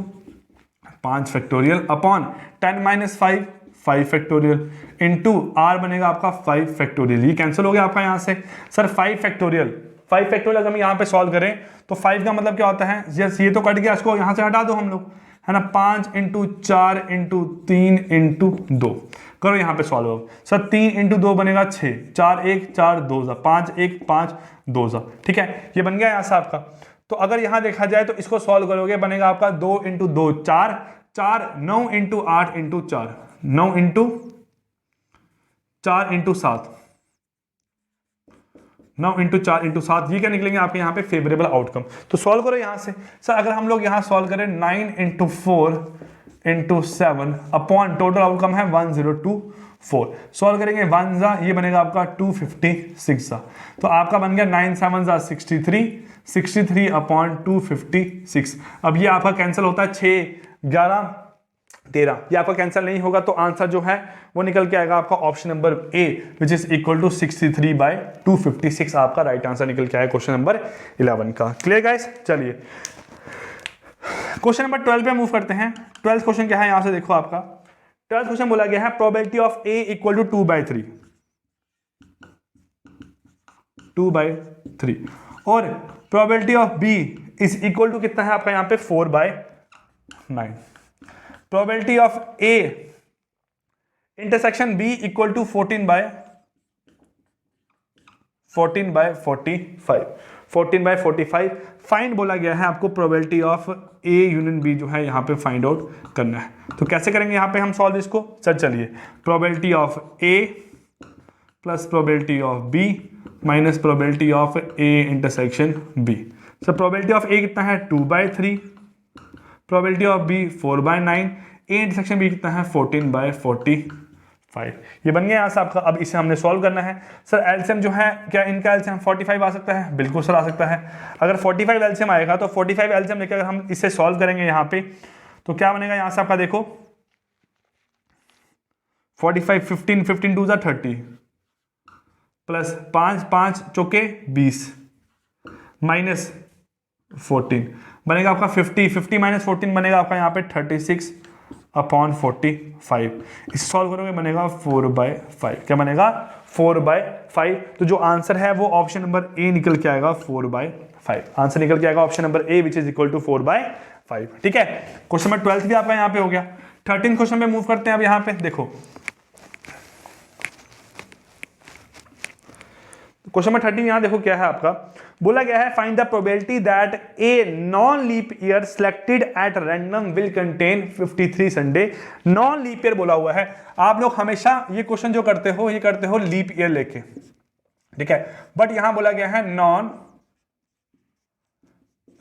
5 factorial upon 10 - 5 5 factorial into r बनेगा आपका 5 फैक्टोरियल। ये कैंसिल हो गया आपका यहाँ से। सर 5 फैक्टोरियल अगर हम यहाँ पे सॉल्व करें तो 5 का मतलब क्या होता है, यस ये तो कट गया, इसको यहाँ से हटा दो हम लोग, है ना। 5 × 4 × 3 × 2 करो यहाँ पे सॉल्व। सर 3 × 2 बनेगा 6, 4 1 4 2 5 1 5 2। ठीक है, ये बन गया यहाँ से आपका। तो अगर यहाँ देखा जाए तो इसको सॉल्व करोगे बनेगा आपका 2 × 2 4 4 9 × 8 × 4 9 × 4 × 7 9 × 4 × 7, ये क्या निकलेंगे आपके यहाँ पे फेवरेबल आउटकम। तो सॉल्व करो यहाँ से। सर अगर हम लोग यहाँ सॉल्व करें 9 × 4 × 7 अपॉन टोटल आउटकम है 1024, सॉल्व करेंगे 1 ये बनेगा आपका 256। तो आपका बन गया 9 7 63 63 अपॉन 256। अब ये आपका कैंसिल होता है 6 11 13, ये आपका कैंसिल नहीं होगा, तो आंसर जो है वो निकल के आएगा आपका option number A which is equal to 63/256 आपका राइट आंसर निकल के आया क्वेश्चन नंबर 11 का। क्लियर गाइस, चलिए क्वेश्चन नंबर 12 पे मूव करते हैं। 12th क्वेश्चन क्या है यहां से देखो आपका 12th क्वेश्चन बोला गया है probability of A equal to 2/3 और probability of B is equal to कितना है आपका यहाँ पे 4/9। Probability of A intersection B equal to 14/45 14/45 find बोला गया है आपको probability of A union B जो है यहाँ पे फाइंड आउट करना है। तो कैसे करेंगे यहाँ पे हम सॉल्व इसको। सर चलिए probability of A plus probability of B minus probability of A intersection B. Sir probability of A कितना है 2/3, probability of B 4/9, A intersection B कितना है 14/45। 5। ये बन गया यहाँ से आपका। अब इसे हमने सॉल्व करना है। सर एलसीएम जो है, क्या इनका एलसीएम 45 आ सकता है? बिल्कुल सर आ सकता है। अगर 45 एलसीएम आएगा तो 45 एलसीएम लेकर अगर हम इसे सॉल्व करेंगे यहाँ पे तो क्या बनेगा यहाँ से आपका, देखो 45 15 15 2 30 प्लस 5 5 चौके 20 माइनस 14 बनेगा आपका 50 50 माइनस 14 बनेगा आपका यहाँ पे 36 अपॉन 45। इसे सॉल्व करोगे बनेगा 4/5। क्या बनेगा? 4/5। तो जो आंसर है वो ऑप्शन नंबर ए निकल के आएगा 4/5। आंसर निकल के आएगा option number A which is equal to 4/5। ठीक है, क्वेश्चन नंबर 12 भी आपका यहाँ पे हो गया। 13 क्वेश्चन पे मूव करते हैं अब। यहाँ पे देखो क्वेश्चन नंबर 13 यहां देखो क्या है आपका, बोला गया है find the probability that a non leap year selected at random will contain 53 Sunday. Non leap year बोला हुआ है। आप लोग हमेशा ये क्वेश्चन जो करते हो ये करते हो लीप ईयर लेके, ठीक है, बट यहां बोला गया है नॉन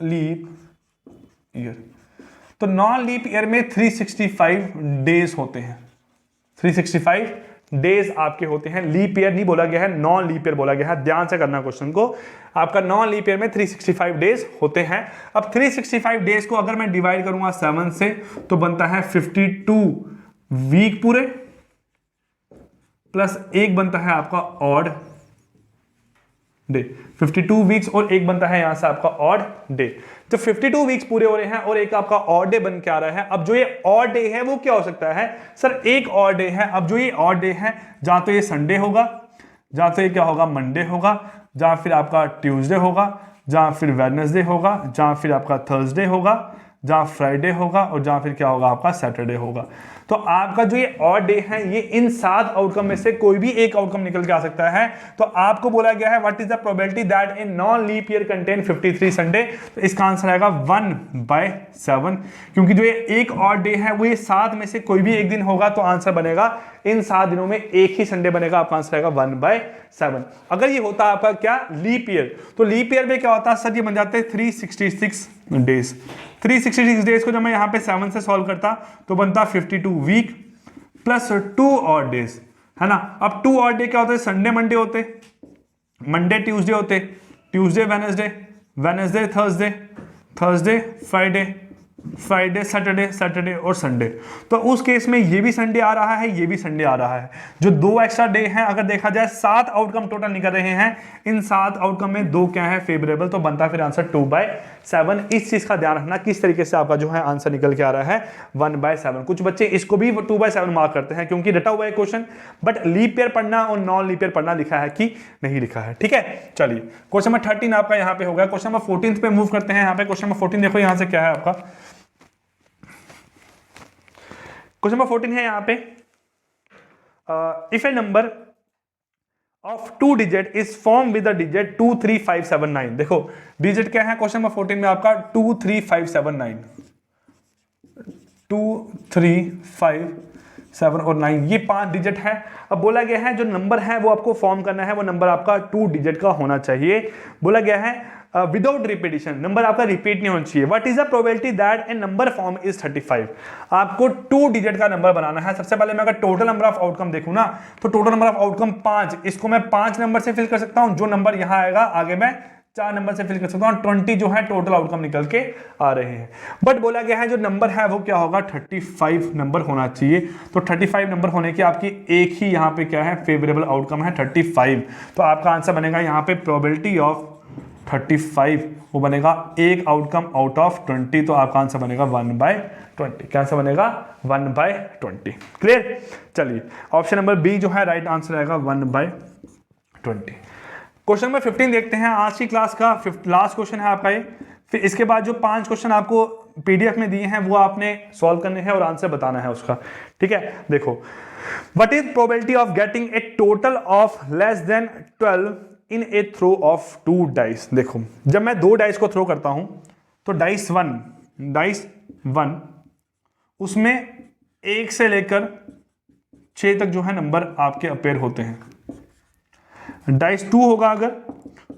लीप ईयर। तो नॉन लीप ईयर में 365 डेज होते हैं, 365 डेज आपके होते हैं। लीप ईयर नहीं बोला गया है, नॉन लीप ईयर बोला गया है। ध्यान से करना क्वेश्चन को। आपका नॉन लीप ईयर में 365 डेज होते हैं। अब 365 डेज को अगर मैं डिवाइड करूंगा 7 से तो बनता है 52 वीक पूरे, प्लस एक बनता है आपका ऑड डे। 52 वीक्स और एक बनता है यहां से आपका ऑड डे। तो 52 वीक्स पूरे हो रहे हैं और एक आपका ऑड डे बन के आ रहा है। अब जो ये ऑड डे है वो क्या हो सकता है? सर एक ऑड डे है। अब जो ये ऑड डे है, जहां तो ये संडे होगा, जहां तो ये क्या होगा मंडे होगा, जहां फिर आपका ट्यूसडे होगा, जहां फिर वेडनेसडे होगा, जहां फिर आपका थर्सडे होगा, जहां फ्राइडे होगा और जहां फिर क्या होगा आपका सैटरडे होगा। तो आपका जो ये ऑड डे है ये इन 7 आउटकम में से कोई भी एक आउटकम निकल के आ सकता है। तो आपको बोला गया है what is the probability that a non leap year contain 53 Sunday. तो इसका आंसर आएगा 1/7, क्योंकि जो ये एक ऑड डे है वो ये 7 में से कोई भी एक दिन होगा। तो आंसर बनेगा इन 7 दिनों में एक ही संडे बनेगा। आपका आंसर आएगा 1/7। अगर ये होता आपका क्या लीप ईयर, तो लीप ईयर में क्या होता है सर, ये बन जाते हैं 366 डेज। 366 डेज को जब मैं यहां पे 7 से सॉल्व करता तो बनता 52 वीक प्लस 2 ऑड डेज, है ना। अब 2 ऑड डे क्या होते हैं? संडे मंडे होते, मंडे ट्यूसडे होते, Tuesday Wednesday, Wednesday Thursday, Thursday Friday, Friday Saturday, Saturday और संडे। तो उस केस में ये भी संडे आ रहा है, ये भी संडे आ रहा है। जो 2 एक्स्ट्रा डे हैं, अगर देखा जाए 7 आउटकम टोटल निकल रहे हैं, इन 7 आउटकम में 2 क्या है फेवरेबल, तो बनता फिर आंसर 2/7। इस चीज का ध्यान रखना किस तरीके से आपका जो है आंसर निकल के आ रहा है 1/7। कुछ बच्चे इसको भी 2/7 मार्क करते हैं क्योंकि रटा हुआ है क्वेश्चन, बट लीप ईयर पढ़ना और नॉन लीप ईयर पढ़ना लिखा है कि नहीं लिखा है। ठीक है, चलिए क्वेश्चन नंबर 13 आपका यहाँ पे हो गया। क्वेश्चन नंबर 14 पे मूव करते हैं। यहाँ पे क्वेश्चन नंबर 14 देखो यहाँ से क्या है आपका। क्वेश्चन नंबर 14 है यहाँ पे, if A number of 2 digit is form with the digit 2 3 5 7 9। देखो डिजिट क्या है क्वेश्चन नंबर 14 में आपका 2 3 5 7 9, 2 3 5 7 और 9, ये 5 डिजिट है। अब बोला गया है जो नंबर है वो आपको फॉर्म करना है, वो नंबर आपका 2 डिजिट का होना चाहिए। बोला गया है विदाउट रिपीटिशन, नंबर आपका रिपीट नहीं होना चाहिए। What is the probability that A number form is 35। आपको 2 डिजिट का नंबर बनाना है। सबसे पहले मैं अगर टोटल नंबर ऑफ आउटकम देखूं ना, तो टोटल नंबर ऑफ आउटकम 5, इसको मैं 5 नंबर से फिल कर सकता हूं। जो नंबर यहां आएगा आगे मैं 4 नंबर से फिल कर सकता हूं। 20 जो है टोटल आउटकम निकल के आ रहे हैं। बट बोला गया है जो नंबर है वो क्या होगा, 35 नंबर होना चाहिए। तो 35 नंबर होने की आपकी एक ही यहाँ पे क्या है फेवरेबल आउटकम है 35। तो आपका आंसर बनेगा यहाँ पे प्रोबेबिलिटी ऑफ 35, वो बनेगा एक आउटकम आउट ऑफ 20। तो आपका आंसर बनेगा 1/20। क्या आंसर बनेगा 1/20। क्लियर। चलिए ऑप्शन नंबर बी जो है राइट आंसर आएगा 1/20। क्वेश्चन नंबर 15 देखते हैं। आज की क्लास का लास्ट क्वेश्चन है आपका ये। फिर इसके बाद जो 5 क्वेश्चन आपको पीडीएफ में दिए हैं वो आपने सॉल्व करने हैं और आंसर बताना है उसका। ठीक है, देखो what is probability of getting a total of less than 12 in a throw of 2 dice. देखो जब मैं 2 डाइस को थ्रो करता हूं तो डाइस 1 उसमें 1 से लेकर 6 तक जो है नंबर आपके अपेयर होते हैं। डाइस 2 होगा अगर,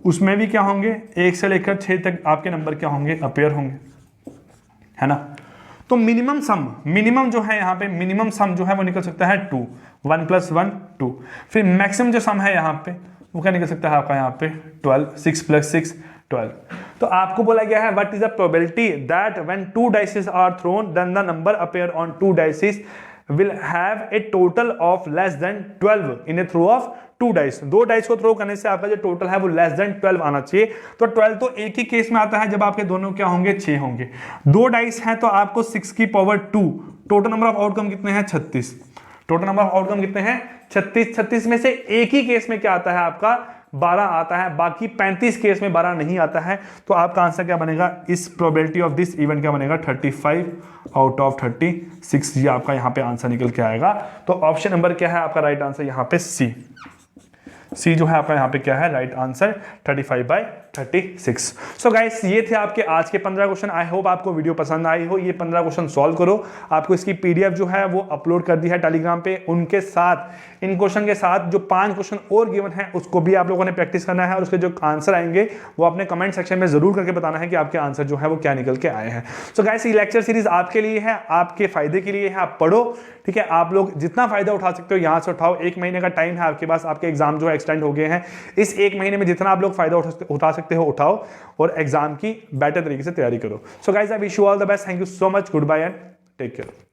उसमें भी क्या होंगे 1 से लेकर 6 तक आपके नंबर क्या होंगे अपेयर होंगे, है ना। तो मिनिमम जो है यहाँ पे मिनिमम सम जो है वो निकल सकता है 2, 1 + 1 2। फिर मैक्सिमम जो सम है यहाँ पे वो क्या निकल सकता है आपका यहाँ पे 12, 6 + 6 12। तो आपको बोला गया है what is the probability that when 2 dices are thrown then the number appear on 2 dices will have a total of less than 12 in a throw of 2 dice. 2 dice को थ्रो करने से आपका जो टोटल है वो लेस देन 12 आना चाहिए। तो 12 तो एक ही केस में आता है जब आपके दोनों क्या होंगे 6 होंगे। 2 डाइस हैं तो आपको 6 की power 2, total number of outcome कितने हैं 36। टोटल नंबर ऑफ आउटकम कितने हैं 36। 36 में से एक ही केस में क्या आता है आपका 12 आता है, बाकी 35 केस में 12 नहीं आता है। तो आपका आंसर क्या बनेगा इस प्रोबेबिलिटी ऑफ दिस इवेंट क्या बनेगा 35 आउट ऑफ 36। ये आपका यहाँ पे आंसर निकल के आएगा। तो ऑप्शन नंबर क्या है आपका राइट आंसर यहाँ पे सी जो है आपका यहाँ पे क्या है राइट आंसर 35/36। सो गाइस ये थे आपके आज के 15 क्वेश्चन। आई होप आपको वीडियो पसंद आई हो। ये 15 क्वेश्चन सॉल्व करो। आपको इसकी पीडीएफ जो है वो अपलोड कर दी है टेलीग्राम पे। उनके साथ इन क्वेश्चन के साथ जो 5 क्वेश्चन और गिवन है उसको भी आप लोगों ने प्रैक्टिस करना है और उसके जो आंसर आएंगे वो अपने कमेंट सेक्शन में जरूर करके बताना है कि आपके आंसर जो है वो क्या निकल के आए हैं। सो गाइस ये लेक्चर सीरीज आपके लिए है, आपके फायदे के लिए है। आप पढ़ो, ठीक है। आप लोग जितना फायदा उठा सकते हो यहाँ से उठाओ। 1 महीने का टाइम है आपके पास, आपके एग्जाम जो है एक्सटेंड हो गए हैं। इस 1 महीने में जितना आप लोग फायदा उठा सकते हो उठाओ और एग्जाम की बेटर तरीके से तैयारी करो। So guys I wish you all the best. Thank you so much. Goodbye and take care.